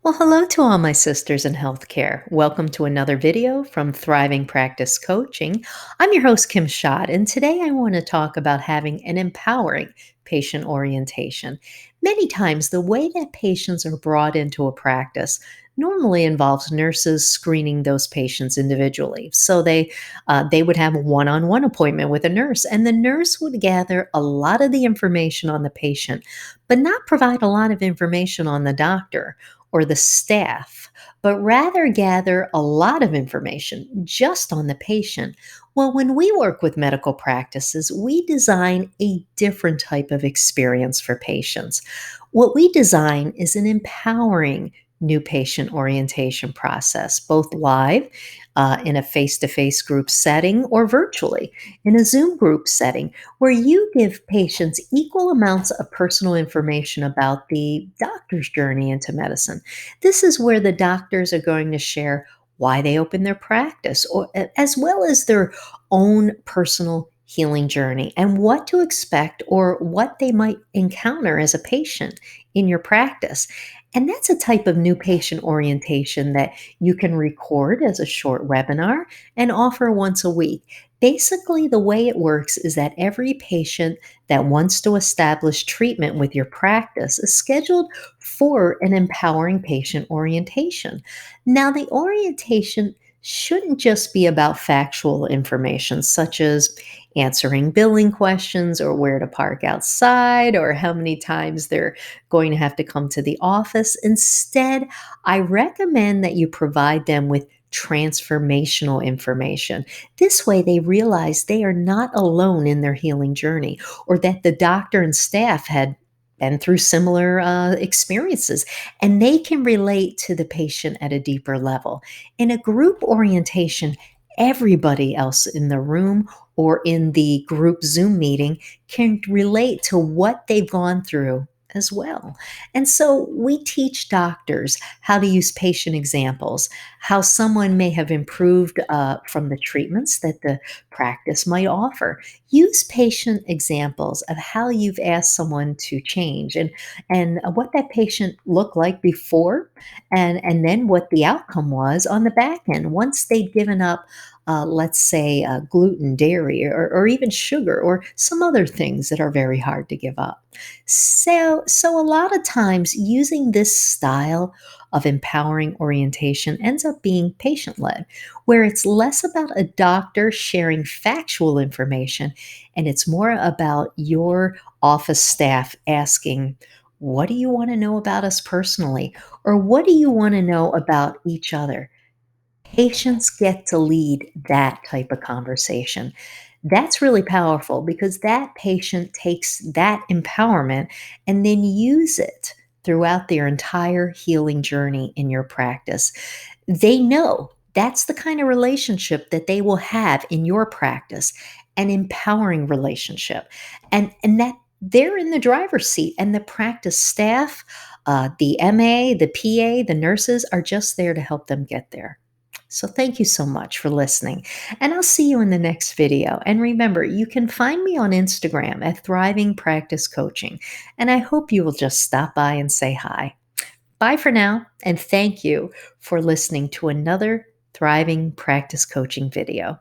Well, hello to all my sisters in healthcare. Welcome to another video from Thriving Practice Coaching. I'm your host, Kim Schott, and today I want to talk about having an empowering patient orientation. Many times, the way that patients are brought into a practice normally involves nurses screening those patients individually. So they would have a one-on-one appointment with a nurse, and the nurse would gather a lot of the information on the patient, but not provide a lot of information on the doctor or the staff, but rather gather a lot of information just on the patient. Well, when we work with medical practices, we design a different type of experience for patients. What we design is an empowering new patient orientation process, both live in a face to face group setting or virtually in a Zoom group setting, where you give patients equal amounts of personal information about the doctor's journey into medicine. This is where the doctors are going to share why they opened their practice, or as well as their own personal healing journey and what to expect or what they might encounter as a patient in your practice. And that's a type of new patient orientation that you can record as a short webinar and offer once a week. Basically, the way it works is that every patient that wants to establish treatment with your practice is scheduled for an empowering patient orientation. Now, the orientation shouldn't just be about factual information, such as answering billing questions or where to park outside or how many times they're going to have to come to the office. Instead, I recommend that you provide them with transformational information. This way, they realize they are not alone in their healing journey, or that the doctor and staff had been through similar experiences and they can relate to the patient at a deeper level. In a group orientation, everybody else in the room or in the group Zoom meeting can relate to what they've gone through as well. And so we teach doctors how to use patient examples, how someone may have improved from the treatments that the practice might offer. Use patient examples of how you've asked someone to change and what that patient looked like before and then what the outcome was on the back end once they'd given up let's say, gluten, dairy, or even sugar, or some other things that are very hard to give up. So a lot of times using this style of empowering orientation ends up being patient led, where it's less about a doctor sharing factual information and it's more about your office staff asking, what do you want to know about us personally? Or what do you want to know about each other? Patients get to lead that type of conversation. That's really powerful because that patient takes that empowerment and then use it throughout their entire healing journey in your practice. They know that's the kind of relationship that they will have in your practice, an empowering relationship. And that they're in the driver's seat and the practice staff, the MA, the PA, the nurses are just there to help them get there. So thank you so much for listening. And I'll see you in the next video. And remember, you can find me on Instagram at Thriving Practice Coaching. And I hope you will just stop by and say hi. Bye for now. And thank you for listening to another Thriving Practice Coaching video.